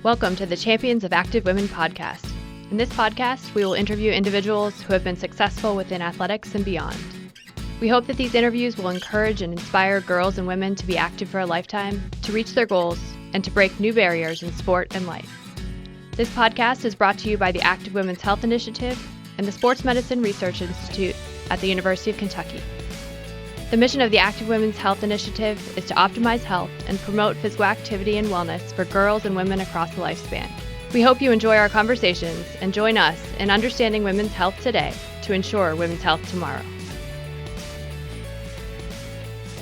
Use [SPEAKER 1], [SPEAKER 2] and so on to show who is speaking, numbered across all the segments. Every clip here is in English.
[SPEAKER 1] Welcome to the Champions of Active Women podcast. In this podcast, we will interview individuals who have been successful within athletics and beyond. We hope that these interviews will encourage and inspire girls and women to be active for a lifetime, to reach their goals, and to break new barriers in sport and life. This podcast is brought to you by the Active Women's Health Initiative and the Sports Medicine Research Institute at the University of Kentucky. The mission of the Active Women's Health Initiative is to optimize health and promote physical activity and wellness for girls and women across the lifespan. We hope you enjoy our conversations and join us in understanding women's health today to ensure women's health tomorrow.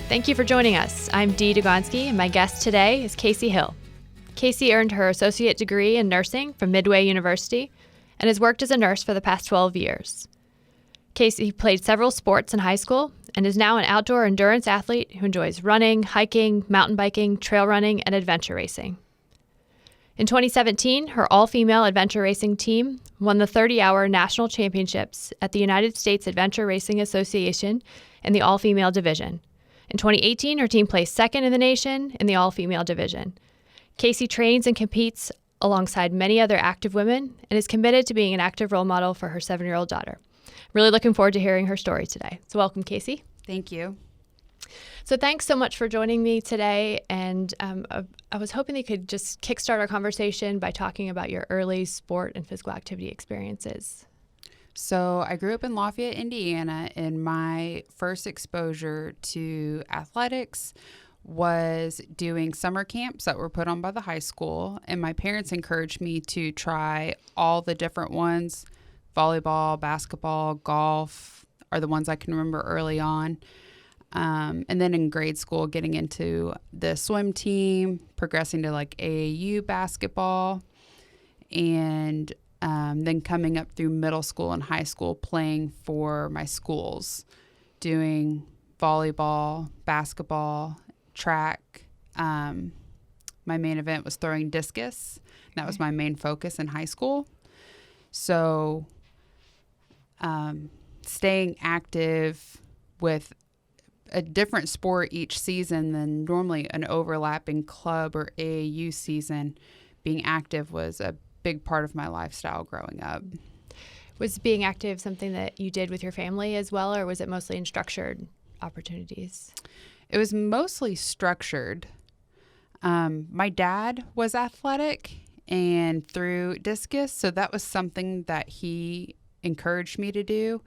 [SPEAKER 1] Thank you for joining us. I'm Dee Dugonski, and my guest today is Casey Hill. Casey earned her associate degree in nursing from Midway University and has worked as a nurse for the past 12 years. Casey played several sports in high school and is now an outdoor endurance athlete who enjoys running, hiking, mountain biking, trail running, and adventure racing. In 2017, her all-female adventure racing team won the 30-hour national championships at the United States Adventure Racing Association in the all-female division. In 2018, her team placed second in the nation in the all-female division. Casey trains and competes alongside many other active women and is committed to being an active role model for her 7-year-old daughter. Really looking forward to hearing her story today. So welcome, Casey.
[SPEAKER 2] Thank you.
[SPEAKER 1] So thanks so much for joining me today. And I was hoping you could just kickstart our conversation by talking about your early sport and physical activity experiences.
[SPEAKER 2] So I grew up in Lafayette, Indiana, and my first exposure to athletics was doing summer camps that were put on by the high school. And my parents encouraged me to try all the different ones. Volleyball, basketball, golf are the ones I can remember early on. And then in grade school, getting into the swim team, progressing to like AAU basketball, and then coming up through middle school and high school, playing for my schools, doing volleyball, basketball, track. My main event was throwing discus. That was my main focus in high school. So staying active with a different sport each season than normally an overlapping club or AAU season, being active was a big part of my lifestyle growing up.
[SPEAKER 1] Was being active something that you did with your family as well, or was it mostly in structured opportunities?
[SPEAKER 2] It was mostly structured. My dad was athletic and threw discus, so that was something that he encouraged me to do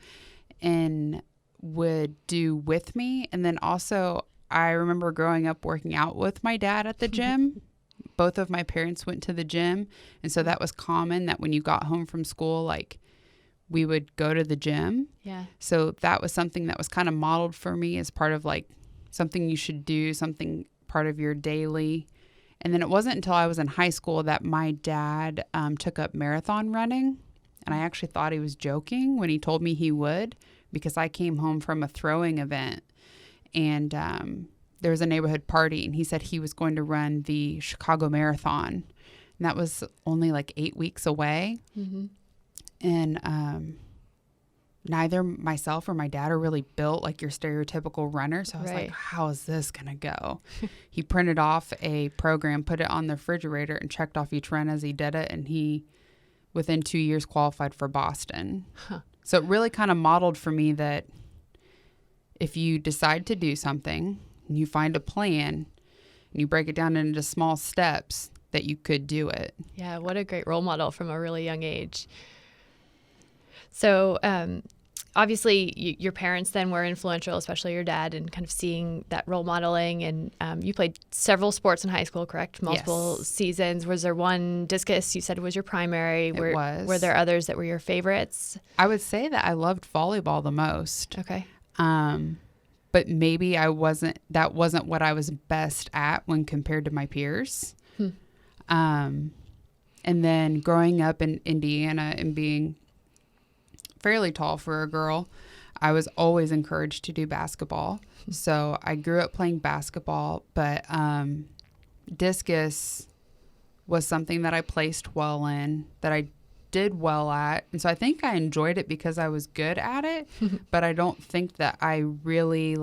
[SPEAKER 2] and would do with me. And then also, I remember growing up working out with my dad at the gym. Both of my parents went to the gym, and so that was common that when you got home from school, like, we would go to the gym.
[SPEAKER 1] Yeah.
[SPEAKER 2] So that was something that was kind of modeled for me as part of like something you should do, something part of your daily. And then it wasn't until I was in high school that my dad took up marathon running. And I actually thought he was joking when he told me he would, because I came home from a throwing event and there was a neighborhood party, and he said he was going to run the Chicago Marathon. And that was only like 8 weeks away. Mm-hmm. And neither myself or my dad are really built like your stereotypical runner. So I was like, how is this going to go? He printed off a program, put it on the refrigerator, and checked off each run as he did it. And he, within 2 years, qualified for Boston. Huh. So it really kind of modeled for me that if you decide to do something and you find a plan and you break it down into small steps, that you could do it.
[SPEAKER 1] Yeah, what a great role model from a really young age. So obviously your parents then were influential, especially your dad, and kind of seeing that role modeling. And you played several sports in high school, correct? Multiple seasons. Was there one discus you said was your primary?
[SPEAKER 2] It was.
[SPEAKER 1] Were there others that were your favorites?
[SPEAKER 2] I would say that I loved volleyball the most.
[SPEAKER 1] Okay.
[SPEAKER 2] But maybe that wasn't what I was best at when compared to my peers. And then growing up in Indiana and being fairly tall for a girl, I was always encouraged to do basketball. So I grew up playing basketball, but discus was something that I placed well in, that I did well at. And so I think I enjoyed it because I was good at it, but I don't think that I really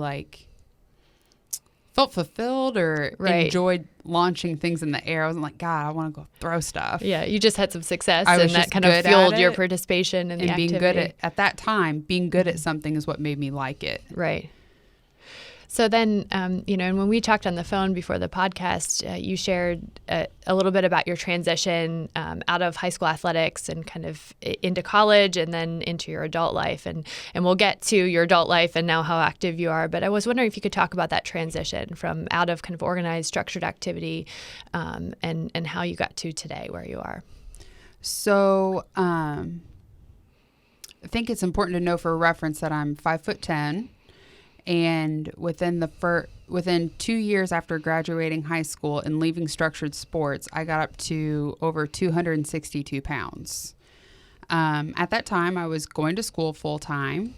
[SPEAKER 2] felt fulfilled or
[SPEAKER 1] Right.
[SPEAKER 2] enjoyed launching things in the air. I wasn't like, God, I want to go throw stuff.
[SPEAKER 1] Yeah, you just had some success,
[SPEAKER 2] I was
[SPEAKER 1] and that
[SPEAKER 2] just
[SPEAKER 1] kind of
[SPEAKER 2] good
[SPEAKER 1] fueled
[SPEAKER 2] at
[SPEAKER 1] your
[SPEAKER 2] it,
[SPEAKER 1] participation in the
[SPEAKER 2] and being
[SPEAKER 1] activity.
[SPEAKER 2] good at that time, being good at something is what made me like it.
[SPEAKER 1] Right. So then, and when we talked on the phone before the podcast, you shared a little bit about your transition out of high school athletics and kind of into college and then into your adult life. And we'll get to your adult life and now how active you are. But I was wondering if you could talk about that transition from out of kind of organized, structured activity and how you got to today where you are.
[SPEAKER 2] So I think it's important to know for reference that I'm 5'10". And within 2 years after graduating high school and leaving structured sports, I got up to over 262 pounds. At that time, I was going to school full time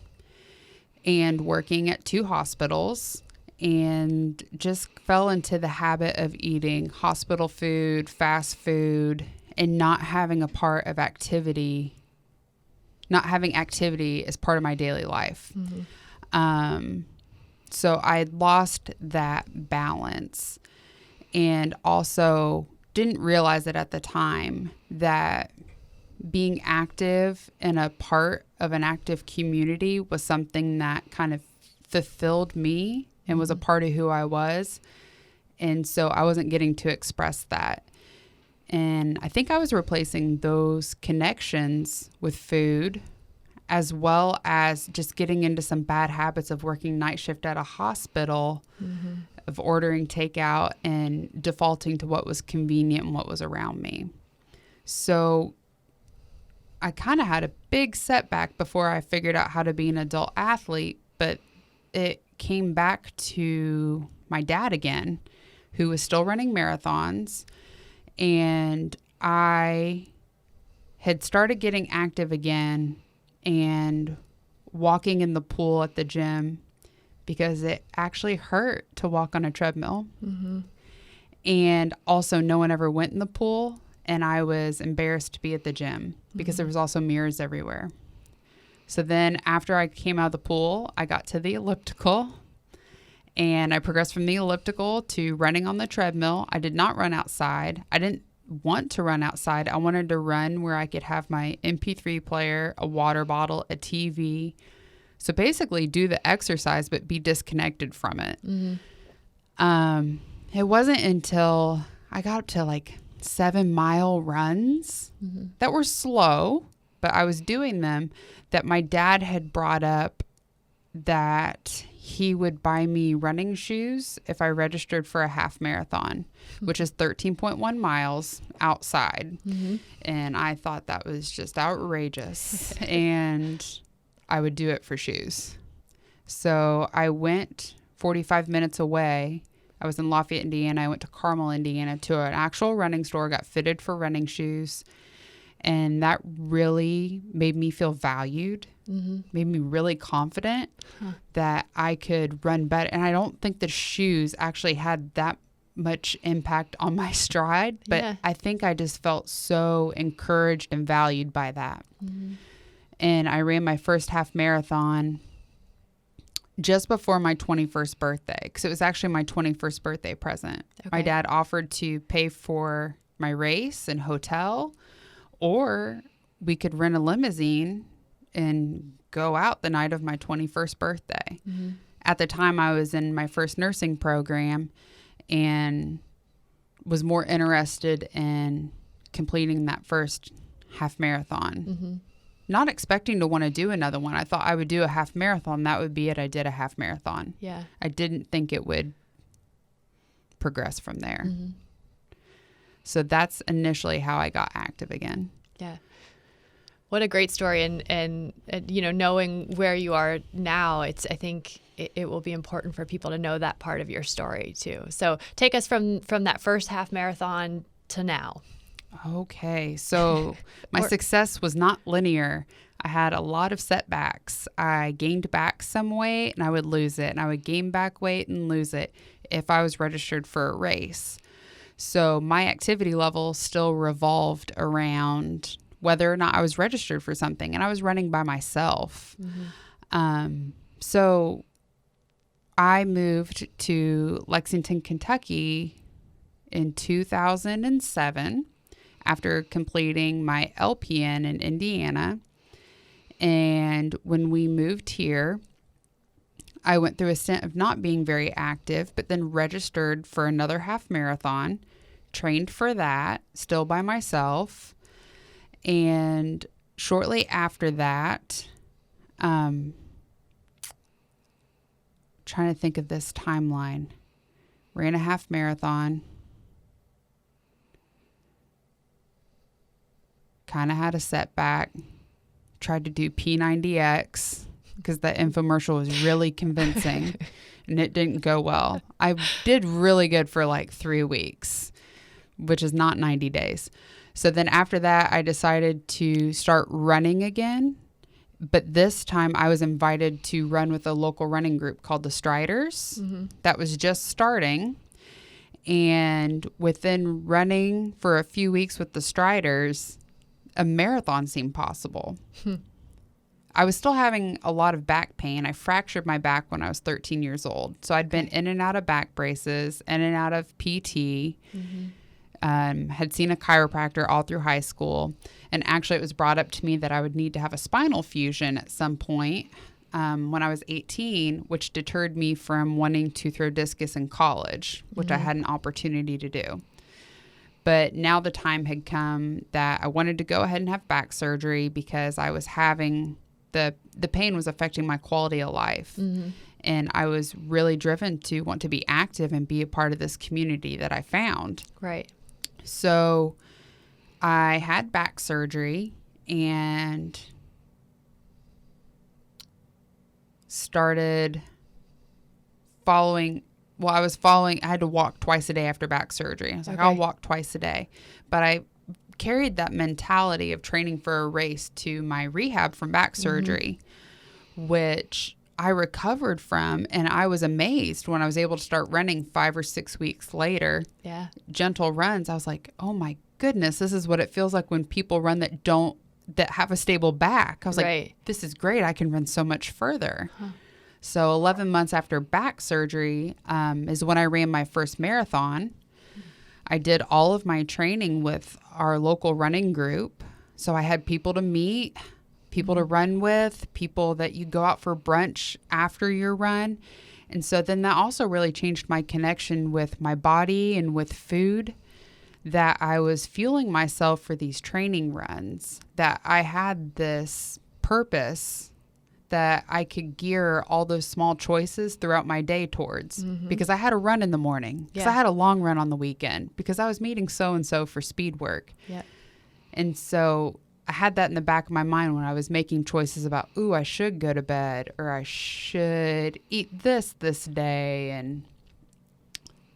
[SPEAKER 2] and working at 2 hospitals, and just fell into the habit of eating hospital food, fast food, and not having activity as part of my daily life. Mm-hmm. So I lost that balance, and also didn't realize it at the time that being active and a part of an active community was something that kind of fulfilled me and was a part of who I was. And so I wasn't getting to express that. And I think I was replacing those connections with food, as well as just getting into some bad habits of working night shift at a hospital, of ordering takeout and defaulting to what was convenient and what was around me. So I kind of had a big setback before I figured out how to be an adult athlete, but it came back to my dad again, who was still running marathons. And I had started getting active again and walking in the pool at the gym because it actually hurt to walk on a treadmill. Mm-hmm. And also no one ever went in the pool, and I was embarrassed to be at the gym because there was also mirrors everywhere. So then after I came out of the pool, I got to the elliptical, and I progressed from the elliptical to running on the treadmill. I did not run outside. I didn't want to run outside. I wanted to run where I could have my MP3 player, a water bottle, a TV. So basically do the exercise, but be disconnected from it. Mm-hmm. It wasn't until I got up to like 7-mile runs that were slow, but I was doing them, that my dad had brought up that he would buy me running shoes if I registered for a half marathon, which is 13.1 miles outside. Mm-hmm. And I thought that was just outrageous. And I would do it for shoes. So I went 45 minutes away. I was in Lafayette, Indiana. I went to Carmel, Indiana, to an actual running store, got fitted for running shoes. And that really made me feel valued, made me really confident that I could run better. And I don't think the shoes actually had that much impact on my stride, but I think I just felt so encouraged and valued by that. Mm-hmm. And I ran my first half marathon just before my 21st birthday, because it was actually my 21st birthday present. Okay. My dad offered to pay for my race and hotel, or we could rent a limousine and go out the night of my 21st birthday. Mm-hmm. At the time, I was in my first nursing program and was more interested in completing that first half marathon. Mm-hmm. Not expecting to want to do another one. I thought I would do a half marathon. That would be it. I did a half marathon. Yeah. I didn't think it would progress from there. Mm-hmm. So that's initially how I got active again.
[SPEAKER 1] Yeah. What a great story. And knowing where you are now, I think it will be important for people to know that part of your story too. So take us from that first half marathon to now.
[SPEAKER 2] Okay. So my success was not linear. I had a lot of setbacks. I gained back some weight and I would lose it. And I would gain back weight and lose it if I was registered for a race. So my activity level still revolved around whether or not I was registered for something. And I was running by myself. Mm-hmm. So I moved to Lexington, Kentucky in 2007 after completing my LPN in Indiana. And when we moved here, I went through a stint of not being very active, but then registered for another half marathon, trained for that, still by myself. And shortly after that, trying to think of this timeline, ran a half marathon, kind of had a setback, tried to do P90X because the infomercial was really convincing and it didn't go well. I did really good for like 3 weeks, which is not 90 days. So then after that, I decided to start running again. But this time I was invited to run with a local running group called the Striders. That was just starting. And within running for a few weeks with the Striders, a marathon seemed possible. I was still having a lot of back pain. I fractured my back when I was 13 years old. So I'd been in and out of back braces, in and out of PT, had seen a chiropractor all through high school. And actually it was brought up to me that I would need to have a spinal fusion at some point when I was 18, which deterred me from wanting to throw discus in college, which I had an opportunity to do. But now the time had come that I wanted to go ahead and have back surgery because I was having the pain was affecting my quality of life. And I was really driven to want to be active and be a part of this community that I found.
[SPEAKER 1] Right.
[SPEAKER 2] So I had back surgery and started following. Well, I had to walk twice a day after back surgery. I was like, I'll walk twice a day. But I carried that mentality of training for a race to my rehab from back surgery, which I recovered from. And I was amazed when I was able to start running 5 or 6 weeks later.
[SPEAKER 1] Yeah. Gentle
[SPEAKER 2] runs. I was like, oh my goodness, this is what it feels like when people run that have a stable back. I was like, this is great. I can run so much further. So 11 months after back surgery is when I ran my first marathon. I did all of my training with our local running group. So I had people to meet, people to run with, people that you go out for brunch after your run. And so then that also really changed my connection with my body and with food, that I was fueling myself for these training runs, that I had this purpose that I could gear all those small choices throughout my day towards, because I had a run in the morning, because I had a long run on the weekend, because I was meeting so-and-so for speed work. And so I had that in the back of my mind when I was making choices about, I should go to bed, or I should eat this day. And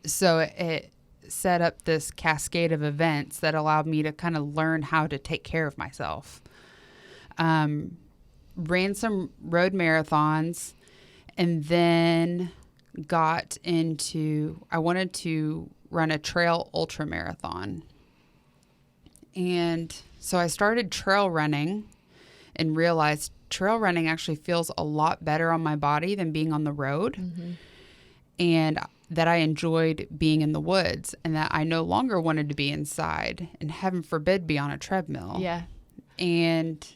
[SPEAKER 2] so it set up this cascade of events that allowed me to kind of learn how to take care of myself. Ran some road marathons, and then I wanted to run a trail ultra marathon. And so I started trail running and realized trail running actually feels a lot better on my body than being on the road. And that I enjoyed being in the woods, and that I no longer wanted to be inside, and heaven forbid be on a treadmill. And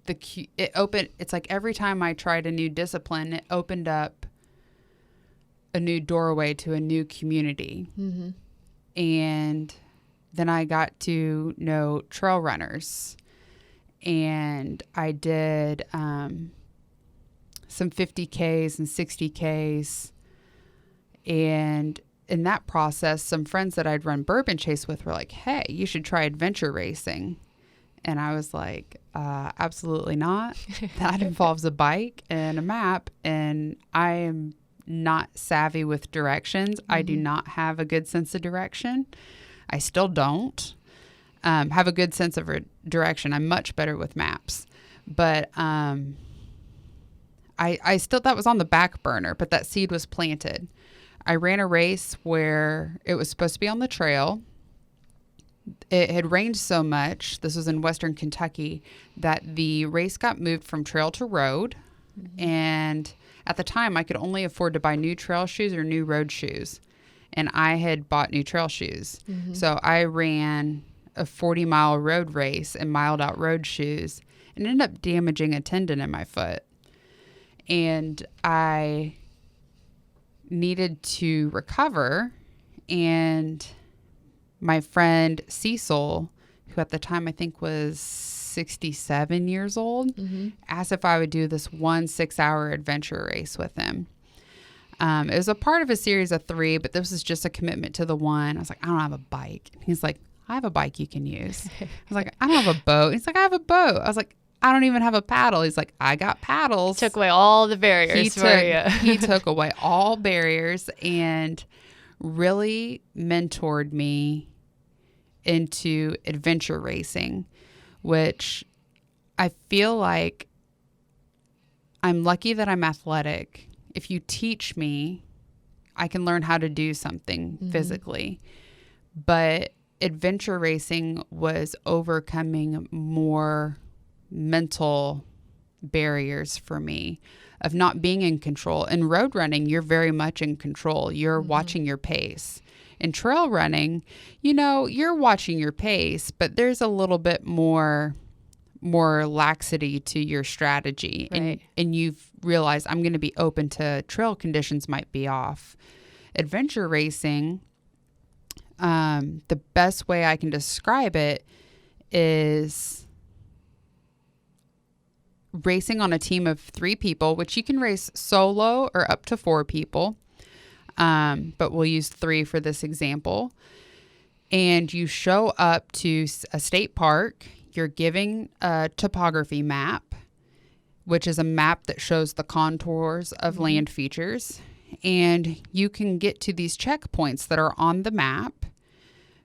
[SPEAKER 2] it's like every time I tried a new discipline, it opened up a new doorway to a new community. And then I got to know trail runners, and I did some 50Ks and 60Ks. And in that process, some friends that I'd run Bourbon Chase with were like, hey, you should try adventure racing. And I was like, absolutely not. That involves a bike and a map, and I am not savvy with directions. I do not have a good sense of direction. I still don't have a good sense of direction. I'm much better with maps. But I still, that was on the back burner, but that seed was planted. I ran a race where it was supposed to be on the trail. It had rained so much, this was in Western Kentucky, that the race got moved from trail to road. And At the time, I could only afford to buy new trail shoes or new road shoes. And I had bought new trail shoes.
[SPEAKER 1] Mm-hmm.
[SPEAKER 2] So I ran a 40-mile road race in miled out road shoes and ended up damaging a tendon in my foot. And I needed to recover. And my friend Cecil, who at the time I think was 67 years old,
[SPEAKER 1] Mm-hmm.
[SPEAKER 2] asked if I would do this 6-hour adventure race with him. It was a part of a series of 3, but this was just a commitment to the one. I was like, I don't have a bike. He's like, I have a bike you can use. I was like, I don't have a boat. He's like, I have a boat. I was like, I don't even have a paddle. He's like, I got paddles.
[SPEAKER 1] Took away all the barriers for you.
[SPEAKER 2] He took away all barriers and really mentored me into adventure racing, which I feel like I'm lucky that I'm athletic. If you teach me, I can learn how to do something physically. But adventure racing was overcoming more mental barriers for me of not being in control. In road running, you're very much in control. You're watching your pace. In trail running, you're watching your pace, but there's a little bit more laxity to your strategy.
[SPEAKER 1] Right.
[SPEAKER 2] And you've realized I'm going to be open to trail conditions might be off. Adventure racing, the best way I can describe it is racing on a team of 3 people, which you can race solo or up to 4 people. But we'll use 3 for this example. And you show up to a state park. You're giving a topography map, which is a map that shows the contours of land features. And you can get to these checkpoints that are on the map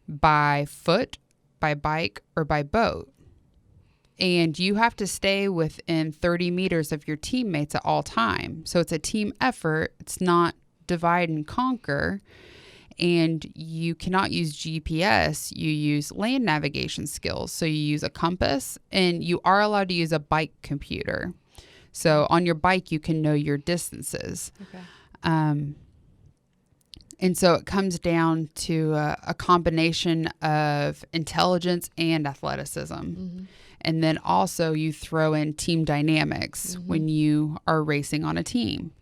[SPEAKER 2] by foot, by bike, or by boat. And you have to stay within 30 meters of your teammates at all times. So it's a team effort. It's not divide and conquer. And you cannot use GPS. You use land navigation skills. So you use a compass, and you are allowed to use a bike computer. So on your bike, you can know your distances.
[SPEAKER 1] Okay.
[SPEAKER 2] And so it comes down to a combination of intelligence and athleticism. And then also you throw in team dynamics when you are racing on a team.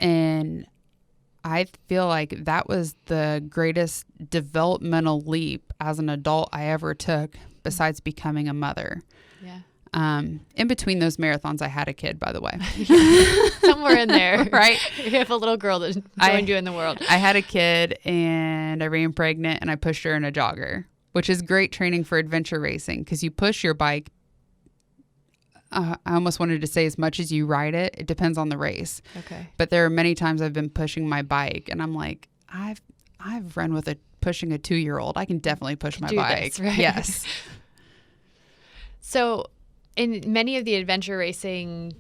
[SPEAKER 2] And I feel like that was the greatest developmental leap as an adult I ever took, besides becoming a mother.
[SPEAKER 1] Yeah.
[SPEAKER 2] In between those marathons, I had a kid, by the way.
[SPEAKER 1] Somewhere in there.
[SPEAKER 2] Right.
[SPEAKER 1] You have a little girl that joined you in the world.
[SPEAKER 2] I had a kid, and I ran pregnant, and I pushed her in a jogger, which is great training for adventure racing because you push your bike. I almost wanted to say as much as you ride it. It depends on the race.
[SPEAKER 1] Okay.
[SPEAKER 2] But there are many times I've been pushing my bike, and I'm like, I've run with pushing a 2-year-old. I can definitely push my bike.
[SPEAKER 1] This, right?
[SPEAKER 2] Yes.
[SPEAKER 1] So in many of the adventure racing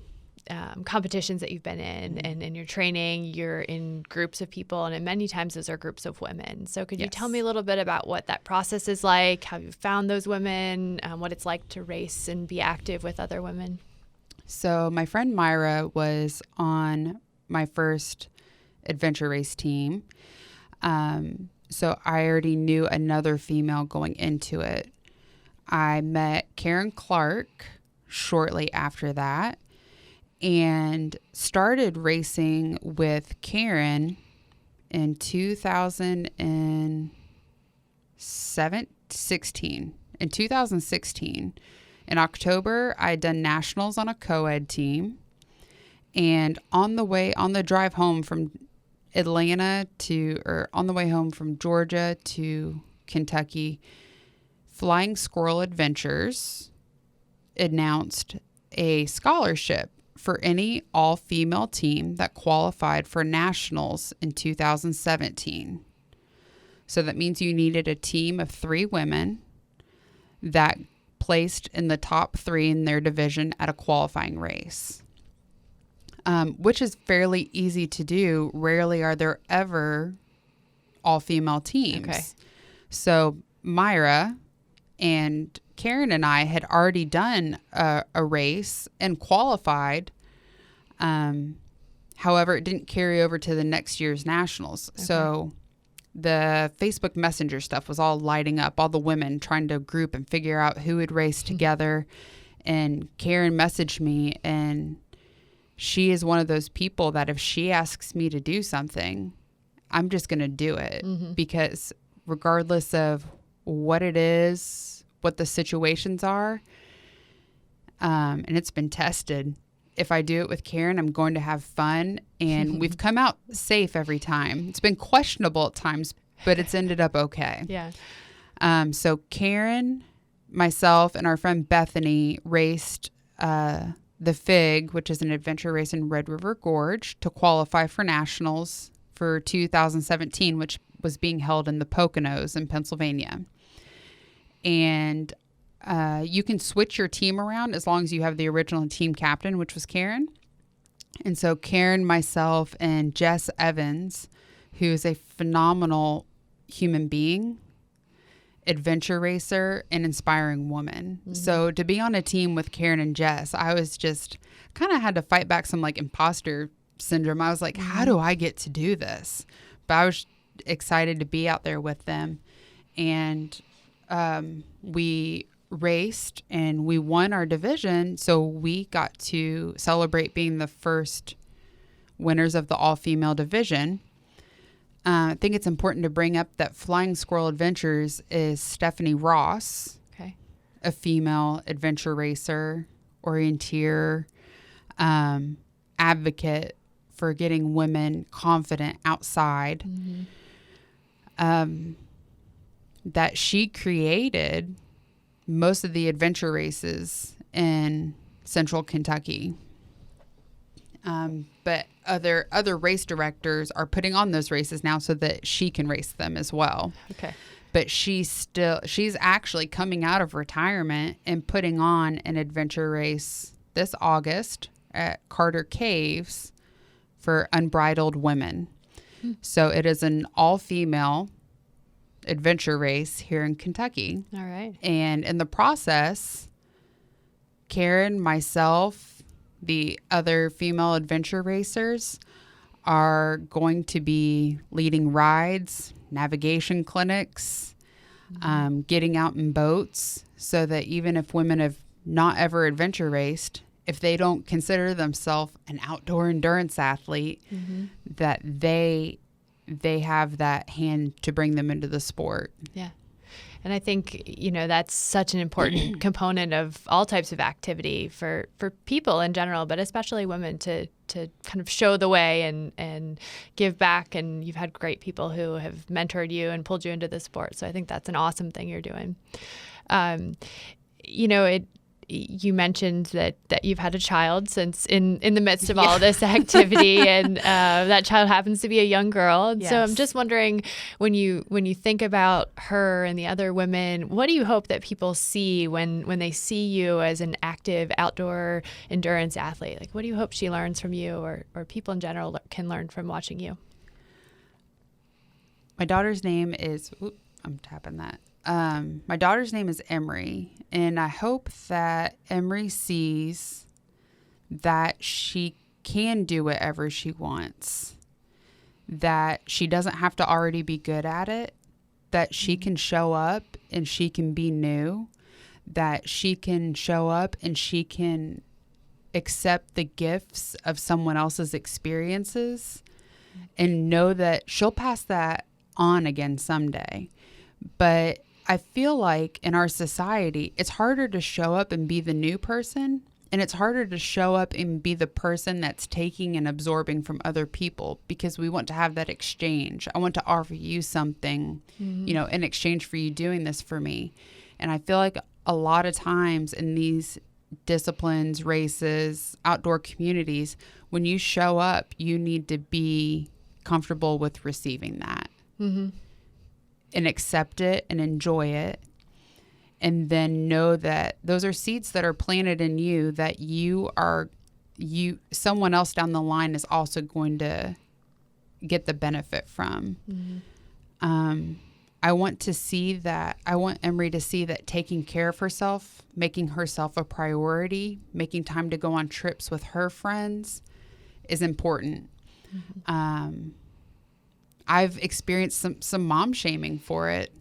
[SPEAKER 1] competitions that you've been in and in your training, you're in groups of people, and many times those are groups of women. So could you tell me a little bit about what that process is like, how you found those women, what it's like to race and be active with other women?
[SPEAKER 2] So my friend Myra was on my first adventure race team. So I already knew another female going into it. I met Karen Clark shortly after that and started racing with Karen in 2016. In 2016, in October, I had done nationals on a co-ed team. And on the drive home from Atlanta on the way home from Georgia to Kentucky, Flying Squirrel Adventures announced a scholarship for any all-female team that qualified for nationals in 2017. So that means you needed a team of 3 women that placed in the top 3 in their division at a qualifying race, which is fairly easy to do. Rarely are there ever all-female teams.
[SPEAKER 1] Okay.
[SPEAKER 2] So Myra and Karen and I had already done a race and qualified. And However, it didn't carry over to the next year's nationals. Okay. So the Facebook Messenger stuff was all lighting up, all the women trying to group and figure out who would race together. And Karen messaged me, and she is one of those people that if she asks me to do something, I'm just going to do it, because regardless of what it is, what the situations are, and it's been tested, if I do it with Karen, I'm going to have fun, and we've come out safe every time. It's been questionable at times, but it's ended up okay.
[SPEAKER 1] Yeah.
[SPEAKER 2] So Karen, myself, and our friend Bethany raced the FIG, which is an adventure race in Red River Gorge, to qualify for nationals for 2017, which was being held in the Poconos in Pennsylvania. And you can switch your team around as long as you have the original team captain, which was Karen. And so Karen, myself, and Jess Evans, who is a phenomenal human being, adventure racer, and inspiring woman. So to be on a team with Karen and Jess, I was just kind of had to fight back some like imposter syndrome. I was like, how do I get to do this? But I was excited to be out there with them. And we raced and we won our division. So we got to celebrate being the first winners of the all-female division. I think it's important to bring up that Flying Squirrel Adventures is Stephanie Ross, a female adventure racer, orienteer, advocate for getting women confident outside, that she created most of the adventure races in Central Kentucky. But other race directors are putting on those races now so that she can race them as well.
[SPEAKER 1] Okay.
[SPEAKER 2] But she's actually coming out of retirement and putting on an adventure race this August at Carter Caves for unbridled women. So it is an all-female adventure race here in Kentucky.
[SPEAKER 1] All right.
[SPEAKER 2] And in the process, Karen, myself, the other female adventure racers are going to be leading rides, navigation clinics, getting out in boats, so that even if women have not ever adventure raced, if they don't consider themselves an outdoor endurance athlete, that they have that hand to bring them into the sport.
[SPEAKER 1] Yeah. And I think, that's such an important component of all types of activity for people in general, but especially women to kind of show the way and give back. And you've had great people who have mentored you and pulled you into the sport. So I think that's an awesome thing you're doing. You mentioned that you've had a child since in the midst of all this activity, and that child happens to be a young girl. And so I'm just wondering, when you think about her and the other women, what do you hope that people see when they see you as an active outdoor endurance athlete? Like, what do you hope she learns from you, or people in general can learn from watching you?
[SPEAKER 2] My daughter's name is, I'm tapping that. My daughter's name is Emery, and I hope that Emery sees that she can do whatever she wants, that she doesn't have to already be good at it, that she can show up and she can be new, that she can show up and she can accept the gifts of someone else's experiences and know that she'll pass that on again someday. But I feel like in our society, it's harder to show up and be the new person, and it's harder to show up and be the person that's taking and absorbing from other people, because we want to have that exchange. I want to offer you something, in exchange for you doing this for me. And I feel like a lot of times in these disciplines, races, outdoor communities, when you show up, you need to be comfortable with receiving that. And accept it and enjoy it, and then know that those are seeds that are planted in you, that someone else down the line is also going to get the benefit from. I want Emery to see that taking care of herself, making herself a priority, making time to go on trips with her friends, is important. I've experienced some mom shaming for it.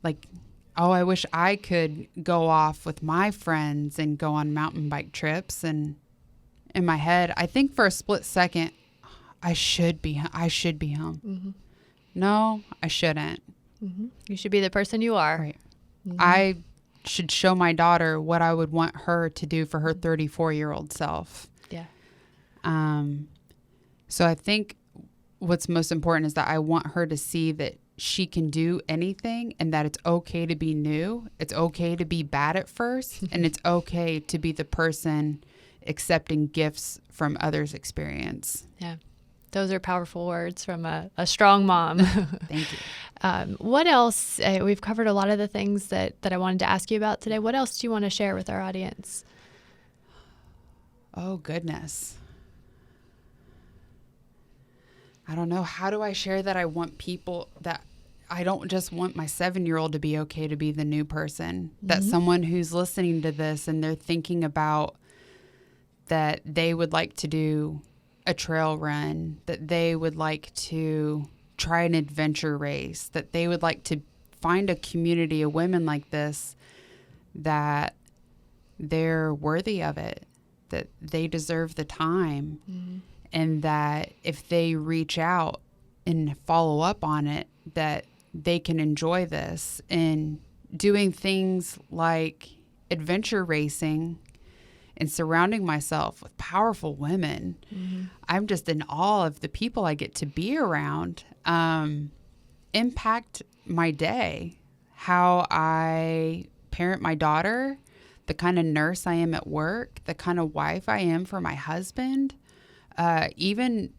[SPEAKER 2] Like, oh, I wish I could go off with my friends and go on mountain bike trips. And in my head, I think for a split second, I should be home. No, I shouldn't.
[SPEAKER 1] You should be the person you are.
[SPEAKER 2] Right. I should show my daughter what I would want her to do for her 34-year-old self.
[SPEAKER 1] Yeah.
[SPEAKER 2] So I think what's most important is that I want her to see that she can do anything and that it's okay to be new. It's okay to be bad at first, and it's okay to be the person accepting gifts from others' experience.
[SPEAKER 1] Yeah. Those are powerful words from a strong mom.
[SPEAKER 2] Thank you.
[SPEAKER 1] What else? We've covered a lot of the things that I wanted to ask you about today. What else do you want to share with our audience?
[SPEAKER 2] Oh, goodness. I don't know. How do I share that I want people that I don't just want my 7-year-old to be okay to be the new person, that someone who's listening to this and they're thinking about that they would like to do a trail run, that they would like to try an adventure race, that they would like to find a community of women like this, that they're worthy of it, that they deserve the time, and that if they reach out and follow up on it, that they can enjoy this. And doing things like adventure racing and surrounding myself with powerful women. I'm just in awe of the people I get to be around, impact my day, how I parent my daughter, the kind of nurse I am at work, the kind of wife I am for my husband, even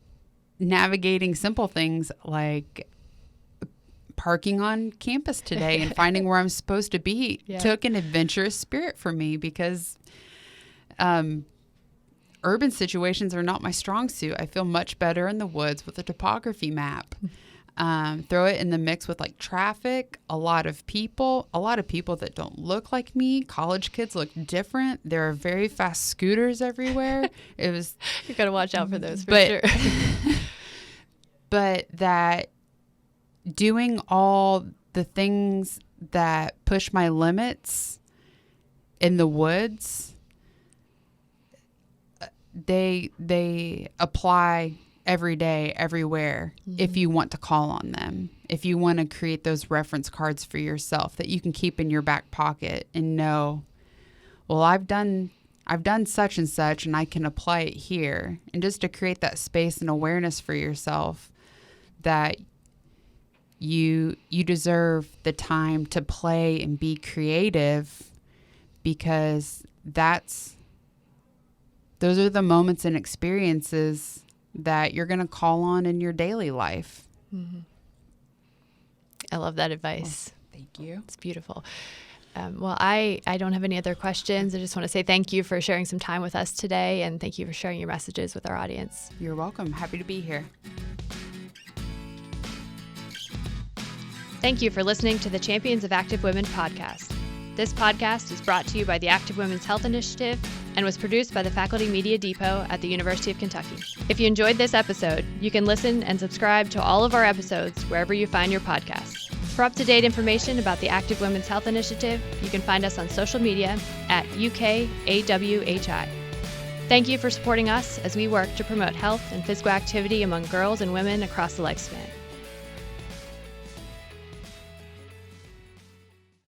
[SPEAKER 2] navigating simple things like parking on campus today and finding where I'm supposed to be took an adventurous spirit for me, because urban situations are not my strong suit. I feel much better in the woods with a topography map. Throw it in the mix with like traffic, a lot of people that don't look like me. College kids look different. There are very fast scooters everywhere. You
[SPEAKER 1] got to watch out for those for sure.
[SPEAKER 2] But that doing all the things that push my limits in the woods, they apply every day, everywhere, if you want to call on them, if you want to create those reference cards for yourself that you can keep in your back pocket and know, well, I've done such and such and I can apply it here. And just to create that space and awareness for yourself that you deserve the time to play and be creative, because those are the moments and experiences that you're going to call on in your daily life.
[SPEAKER 1] I love that advice.
[SPEAKER 2] Well, thank you.
[SPEAKER 1] It's beautiful. Well, I don't have any other questions. I just want to say thank you for sharing some time with us today, and thank you for sharing your messages with our audience.
[SPEAKER 2] You're welcome. Happy to be here.
[SPEAKER 1] Thank you for listening to the Champions of Active Women podcast. This podcast is brought to you by the Active Women's Health Initiative and was produced by the Faculty Media Depot at the University of Kentucky. If you enjoyed this episode, you can listen and subscribe to all of our episodes wherever you find your podcasts. For up-to-date information about the Active Women's Health Initiative, you can find us on social media at UKAWHI. Thank you for supporting us as we work to promote health and physical activity among girls and women across the lifespan.